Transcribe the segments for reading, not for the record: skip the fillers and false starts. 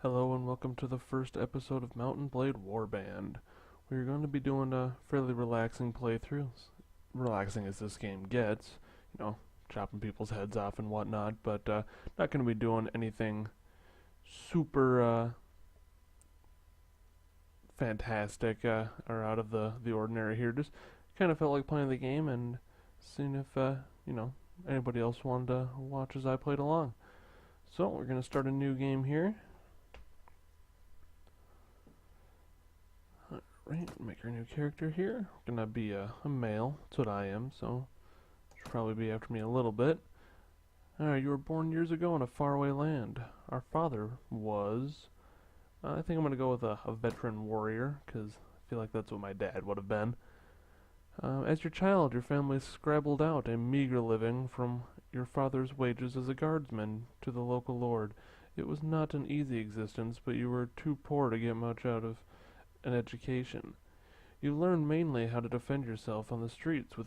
Hello and welcome to the first episode of Mountain Blade Warband. We're going to be doing a fairly relaxing playthrough, relaxing as this game gets, you know, chopping people's heads off and whatnot, but not going to be doing anything super fantastic or out of the ordinary here. Just kind of felt like playing the game and seeing if, anybody else wanted to watch as I played along. So we're going to start a new game here. Right, make our new character here. Gonna be a male, that's what I am, so should probably be after me a little bit. Alright, you were born years ago in a faraway land. Our father was... I think I'm gonna go with a veteran warrior, because I feel like that's what my dad would have been. As your child, your family scrabbled out a meager living from your father's wages as a guardsman to the local lord. It was not an easy existence, but you were too poor to get much out of an education. You learned mainly how to defend yourself on the streets with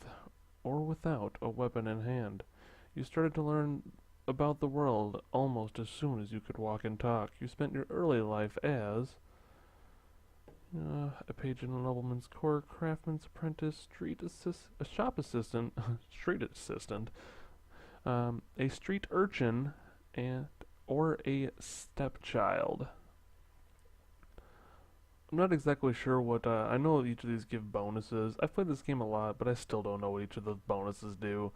or without a weapon in hand. You started to learn about the world almost as soon as you could walk and talk. You spent your early life as a page in a nobleman's court, craftsman's apprentice, a shop assistant, street assistant, a street urchin, or a stepchild. I'm not exactly sure what, I know each of these give bonuses. I've played this game a lot, but I still don't know what each of those bonuses do.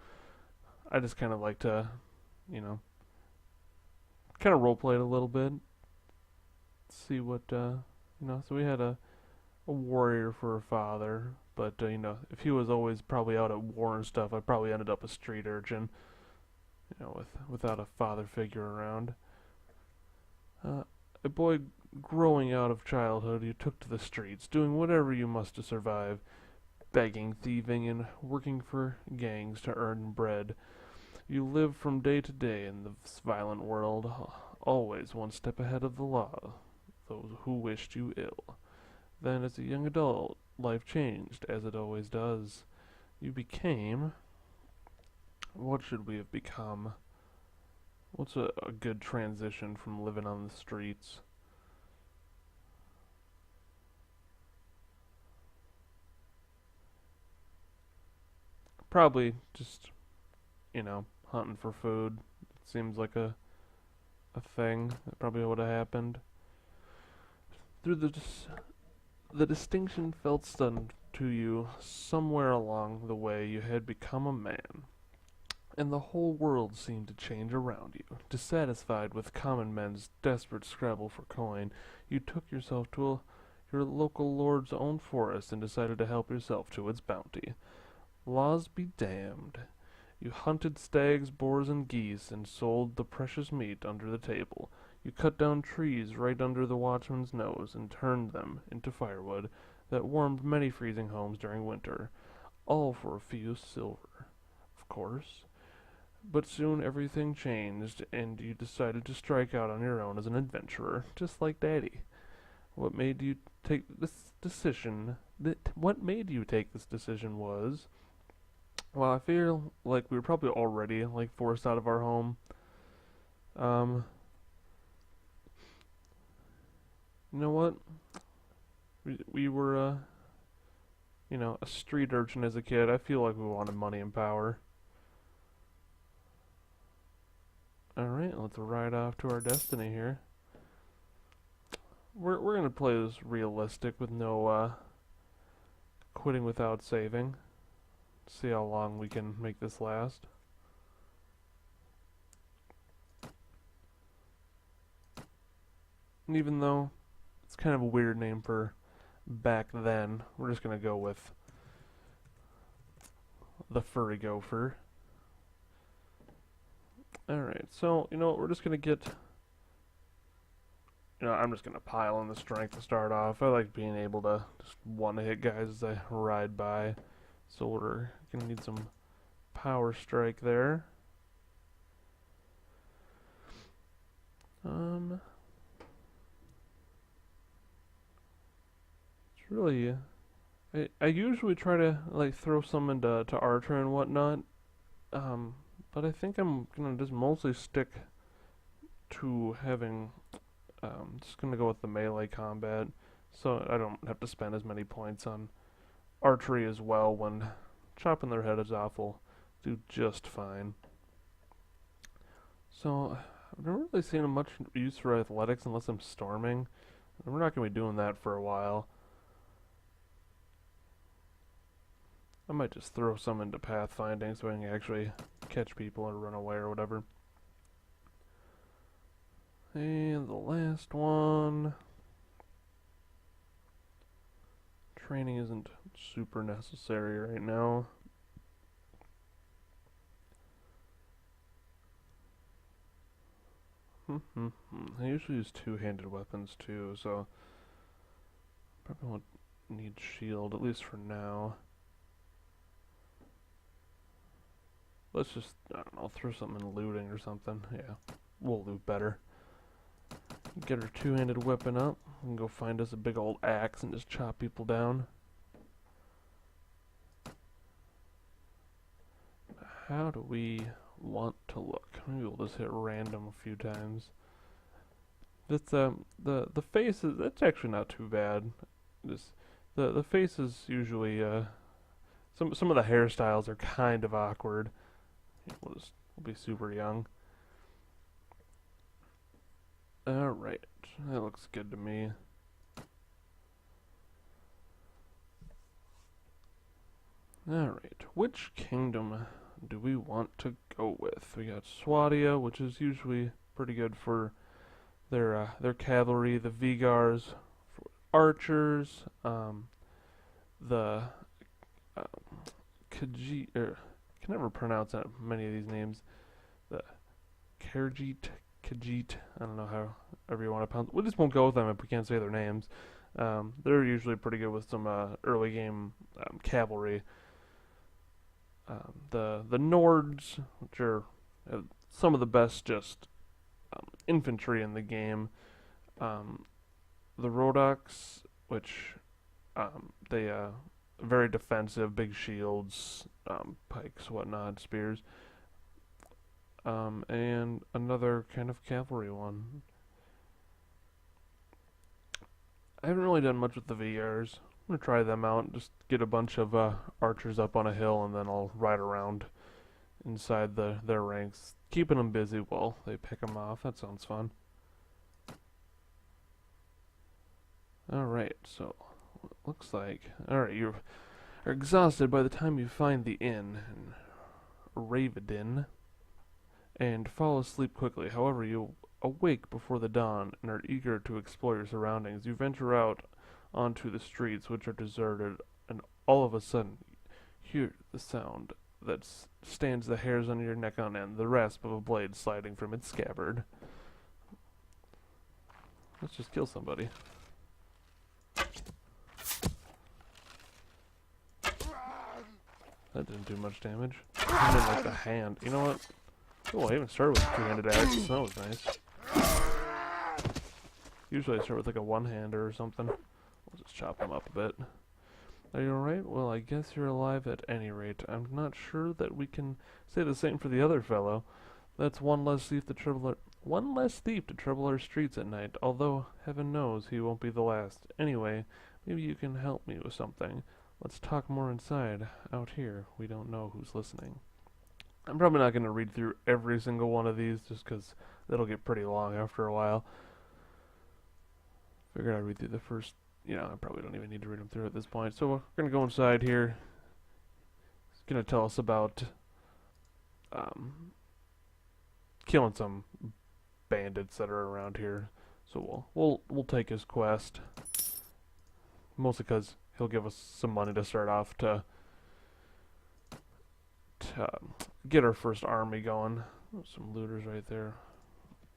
I just kind of like to, kind of roleplay it a little bit. See what, so we had a warrior for a father, but, if he was always probably out at war and stuff, I probably ended up a street urchin, without a father figure around. A boy growing out of childhood, you took to the streets, doing whatever you must to survive, begging, thieving, and working for gangs to earn bread. You live from day to day in this violent world, always one step ahead of the law, those who wished you ill. Then, as a young adult, life changed, as it always does. You became... What should we have become? What's a good transition from living on the streets? Probably just, hunting for food. It seems like a thing that probably would have happened. Through the distinction felt sudden to you somewhere along the way you had become a man, and the whole world seemed to change around you. Dissatisfied with common men's desperate scrabble for coin, you took yourself to your local lord's own forest and decided to help yourself to its bounty. Laws be damned. You hunted stags, boars, and geese, and sold the precious meat under the table. You cut down trees right under the watchman's nose and turned them into firewood that warmed many freezing homes during winter, all for a few silver, of course. But soon everything changed, and you decided to strike out on your own as an adventurer, just like Daddy. What made you take this decision? What made you take this decision was... Well, I feel like we were probably already forced out of our home. You know what? We were a street urchin as a kid. I feel like we wanted money and power. All right, let's ride off to our destiny here. We're gonna play this realistic with no quitting without saving. See how long we can make this last. And even though it's kind of a weird name for back then, we're just gonna go with the furry gopher. Alright, so, we're just gonna get... I'm just gonna pile on the strength to start off. I like being able to just one-hit guys as I ride by. So we're gonna need some power strike there. It's really... I usually try to throw some into Archer and whatnot. But I think I'm gonna just mostly stick to having Just gonna go with the melee combat, so I don't have to spend as many points on archery as well when chopping their heads off will do just fine. So I've never really seen much use for athletics unless I'm storming. And we're not going to be doing that for a while. I might just throw some into pathfinding so I can actually catch people or run away or whatever. And the last one. Training isn't super necessary right now. I usually use two-handed weapons too, so probably won't need shield, at least for now. Let's just, I don't know, throw something in looting or something. Yeah, we'll loot better. Get our two-handed weapon up and go find us a big old axe and just chop people down. How do we want to look? Maybe we'll just hit random a few times. That's the face is, that's actually not too bad. Just the face is usually some of the hairstyles are kind of awkward. We'll be super young. Alright, that looks good to me. Alright, which kingdom do we want to go with? We got Swadia, which is usually pretty good for their cavalry, the Vigars, for archers, the Khajiit, can never pronounce that many of these names. The Khajiit, I don't know however you want to pronounce. We just won't go with them if we can't say their names. They're usually pretty good with some early game cavalry. The Nords, which are some of the best just infantry in the game. The Rodoks, which they very defensive, big shields, pikes, whatnot, spears. And another kind of cavalry one. I haven't really done much with the VRs. I'm gonna try them out, just get a bunch of archers up on a hill, and then I'll ride around inside their ranks, keeping them busy while they pick them off. That sounds fun. Alright, so looks like, alright, you are exhausted by the time you find the inn in Ravedin and fall asleep quickly. However, you awake before the dawn and are eager to explore your surroundings. You venture out onto the streets, which are deserted, and all of a sudden hear the sound that stands the hairs on your neck on end, the rasp of a blade sliding from its scabbard. Let's just kill somebody. That didn't do much damage. I didn't like the hand. You know what? Oh, I even started with a two-handed axe. That was nice. Usually I start with like a one-hander or something. We'll just chop them up a bit. Are you alright? Well, I guess you're alive at any rate. I'm not sure that we can say the same for the other fellow. That's one less thief to trouble our streets at night, although heaven knows he won't be the last. Anyway, maybe you can help me with something. Let's talk more inside. Out here, we don't know who's listening. I'm probably not going to read through every single one of these just because that'll get pretty long after a while. Figured I'd read through the first, I probably don't even need to read them through at this point. So we're going to go inside here. It's going to tell us about killing some bandits that are around here. So we'll take his quest. Mostly because he'll give us some money to start off to get our first army going. There's some looters right there.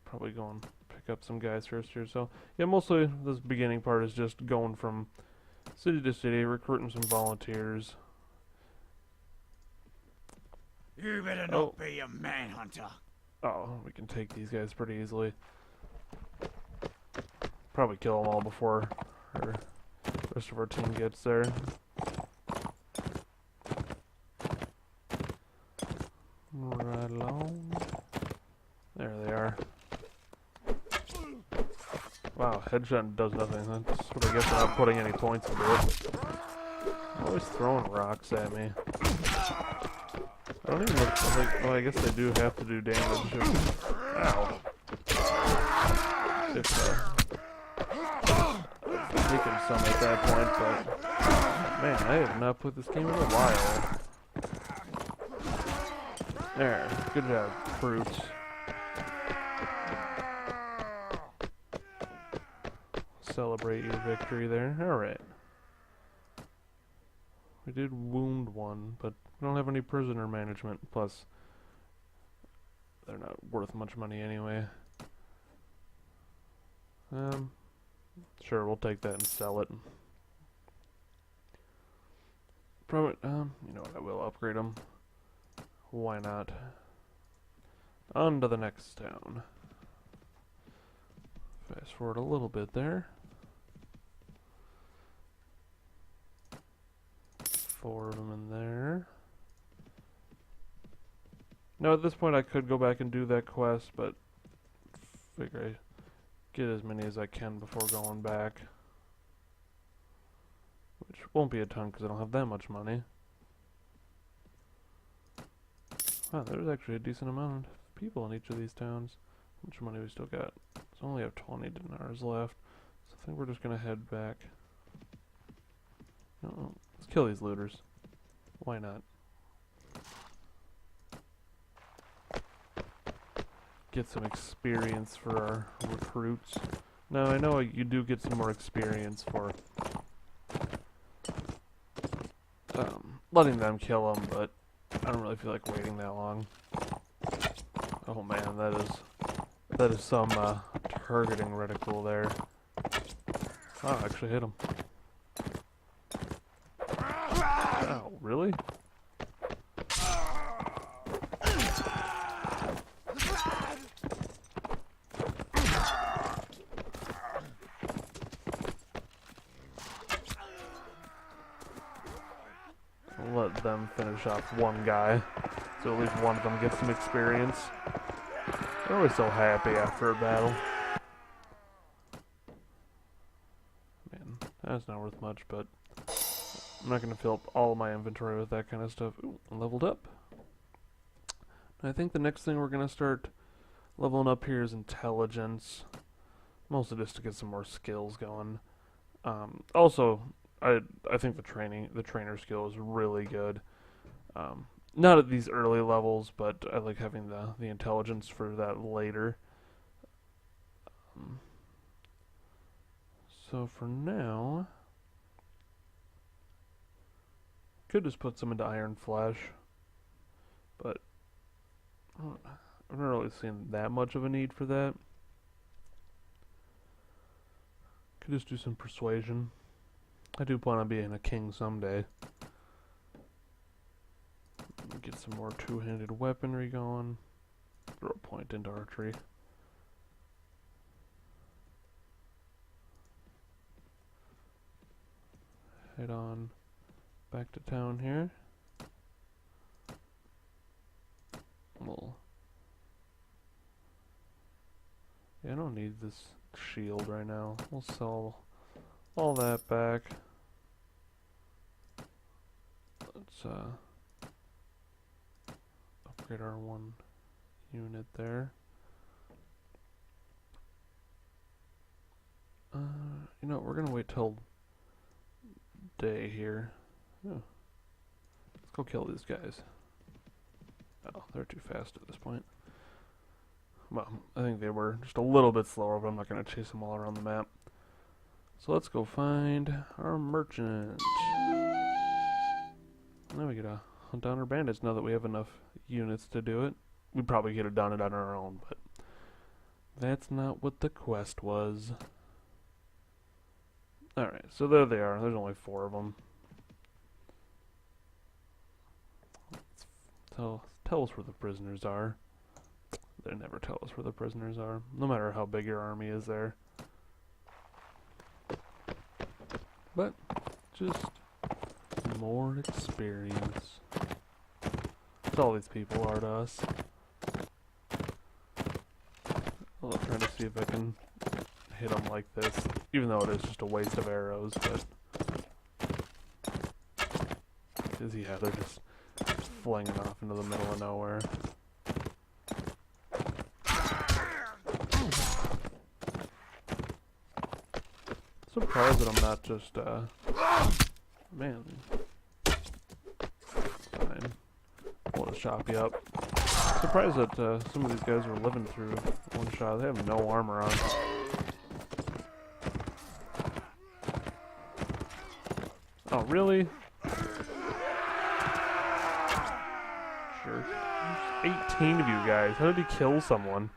Probably go and pick up some guys first here. So yeah, mostly this beginning part is just going from city to city, recruiting some volunteers. You better not be a manhunter. Oh, we can take these guys pretty easily. Probably kill them all before the rest of our team gets there. Right along. There they are. Wow, headshot does nothing. That's what I guess without putting any points into it. Always throwing rocks at me. I don't even look like. Well, I guess they do have to do damage. Ow. If taking some at that point, but man, I have not put this game in a while. There, good job, fruits. Celebrate your victory there. Alright. We did wound one, but we don't have any prisoner management. Plus, they're not worth much money anyway. Sure, we'll take that and sell it. Probably, you know what, I will upgrade them. Why not? On to the next town. Fast forward a little bit there. 4 of them in there. Now at this point I could go back and do that quest, but figure I get as many as I can before going back. Which won't be a ton because I don't have that much money. Wow, there's actually a decent amount of people in each of these towns. How much money we still got? So only have 20 dinars left. So I think we're just gonna head back. Oh, let's kill these looters. Why not? Get some experience for our recruits. Now I know you do get some more experience for letting them kill them, but I don't really feel like waiting that long. Oh man, that is some targeting reticle there. Oh, I actually hit him. Wow, really? Let them finish off one guy, so at least one of them gets some experience. They're always so happy after a battle. Man, that's not worth much, but I'm not going to fill up all my inventory with that kind of stuff. Ooh, leveled up. And I think the next thing we're going to start leveling up here is intelligence. Mostly just to get some more skills going. Also, I think the trainer skill is really good. Not at these early levels, but I like having the intelligence for that later. So for now, could just put some into Iron Flesh, but I've not really seen that much of a need for that. Could just do some persuasion. I do plan on being a king someday. Get some more two-handed weaponry going. Throw a point into archery. Head on back to town here. Yeah, I don't need this shield right now. We'll sell all that back. Let's upgrade our one unit there. You know, we're gonna wait till day here. Oh. Let's go kill these guys. Oh, they're too fast at this point. Well, I think they were just a little bit slower, but I'm not gonna chase them all around the map. So let's go find our merchant. Now we gotta hunt down our bandits now that we have enough units to do it. We probably could have done it on our own, but that's not what the quest was. Alright, so there they are. There's only 4 of them. Tell us where the prisoners are. They never tell us where the prisoners are, no matter how big your army is there. But just more experience. That's all these people are to us. I'm trying to see if I can hit them like this, even though it is just a waste of arrows, but... Because, yeah, they're just flinging off into the middle of nowhere. Surprised that I'm not just, man. Fine. We'll just chop you up. Surprised that some of these guys are living through one shot. They have no armor on. Oh, really? Sure. There's 18 of you guys. How did he kill someone?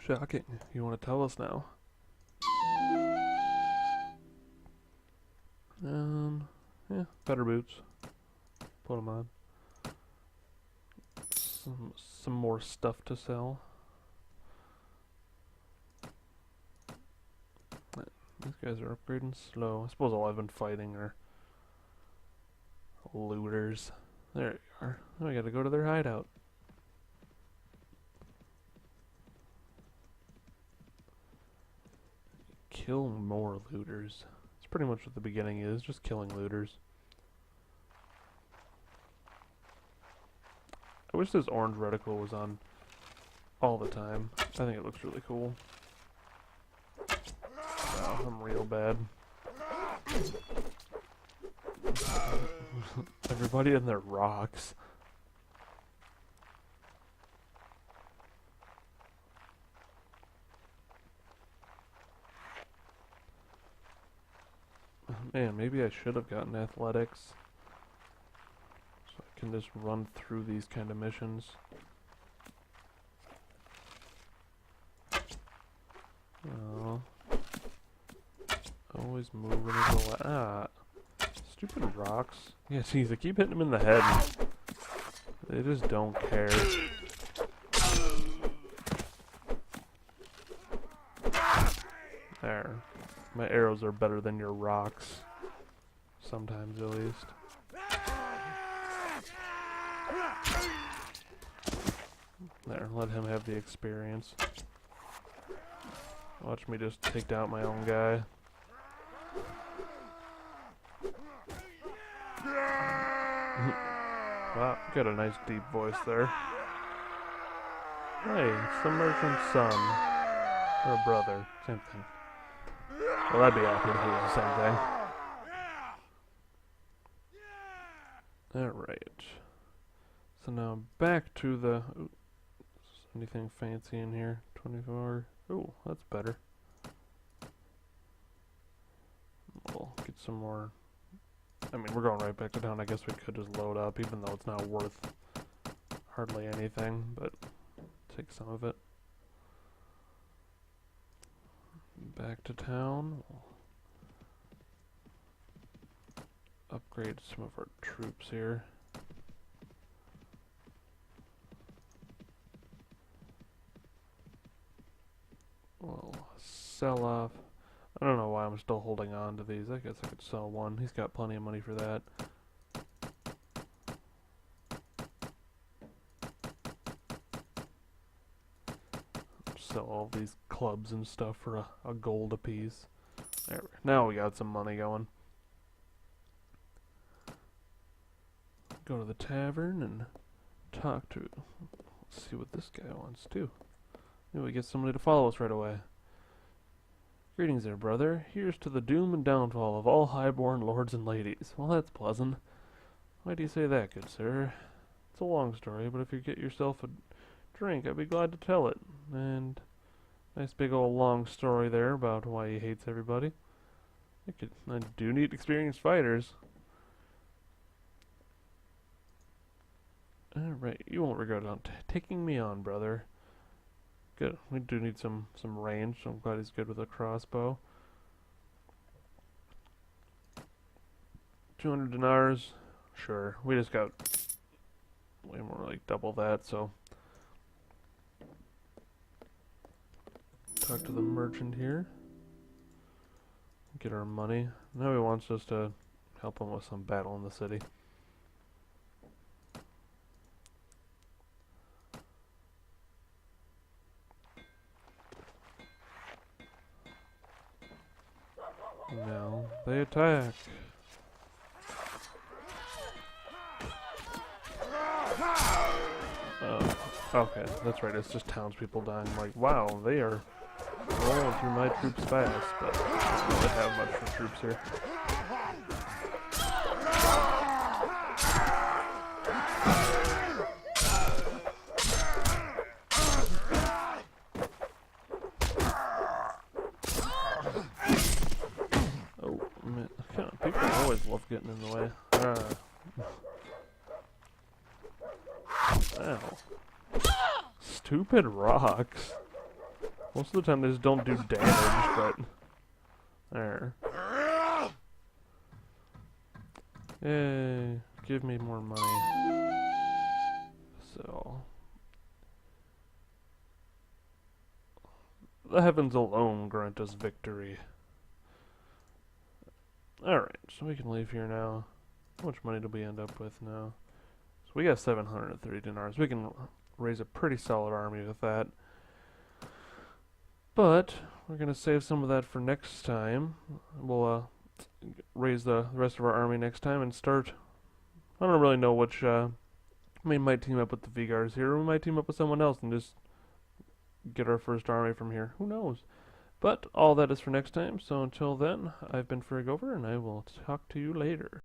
Shocking. You want to tell us now? Yeah, better boots. Put them on. Some more stuff to sell. These guys are upgrading slow. I suppose all I've been fighting are looters. There you are. Now I gotta go to their hideout. Kill more looters. That's pretty much what the beginning is, just killing looters. I wish this orange reticle was on all the time. I think it looks really cool. Wow, I'm real bad. Everybody and their rocks. Man, maybe I should have gotten athletics. So I can just run through these kind of missions. Oh. Always moving into the stupid rocks. Yeah, jeez, I keep hitting them in the head. They just don't care. There. My arrows are better than your rocks. Sometimes, at least. There, let him have the experience. Watch me just take down my own guy. Wow, got a nice deep voice there. Hey, it's the merchant's son. Or brother, same thing. Well, that'd be accurate if it was the same thing. Alright. So now back to the... Ooh, anything fancy in here? 24. Ooh, that's better. We'll get some more... I mean, we're going right back to town. I guess we could just load up, even though it's not worth hardly anything, but take some of it. Back to town. We'll upgrade some of our troops here. We'll sell off. I don't know why I'm still holding on to these. I guess I could sell one. He's got plenty of money for that. Sell all these clubs and stuff for a gold apiece. There, now we got some money going. Go to the tavern and talk to... Let's see what this guy wants too. Maybe we get somebody to follow us right away. Greetings there, brother. Here's to the doom and downfall of all highborn lords and ladies. Well, that's pleasant. Why do you say that, good sir? It's a long story, but if you get yourself a drink, I'd be glad to tell it. And nice big old long story there about why he hates everybody. I do need experienced fighters. Alright, you won't regret taking me on, brother. Good. We do need some range, so I'm glad he's good with a crossbow. 200 dinars. Sure. We just got way more, like double that, so... Talk to the merchant here. Get our money. Now he wants us to help him with some battle in the city. Now they attack. Oh, okay, that's right. It's just townspeople dying. Like, wow, they are rolling through my troops fast, but I don't really have much for troops here. Oh, man, people always love getting in the way. Ow. Stupid rocks. Most of the time they just don't do damage, but... There. Yay. Give me more money. So... The heavens alone grant us victory. Alright, so we can leave here now. How much money do we end up with now? So we got 730 dinars. We can raise a pretty solid army with that. But we're going to save some of that for next time. We'll raise the rest of our army next time and start... I don't really know which... we might team up with the Vigars here, or we might team up with someone else and just get our first army from here. Who knows? But all that is for next time, so until then, I've been Frigover, and I will talk to you later.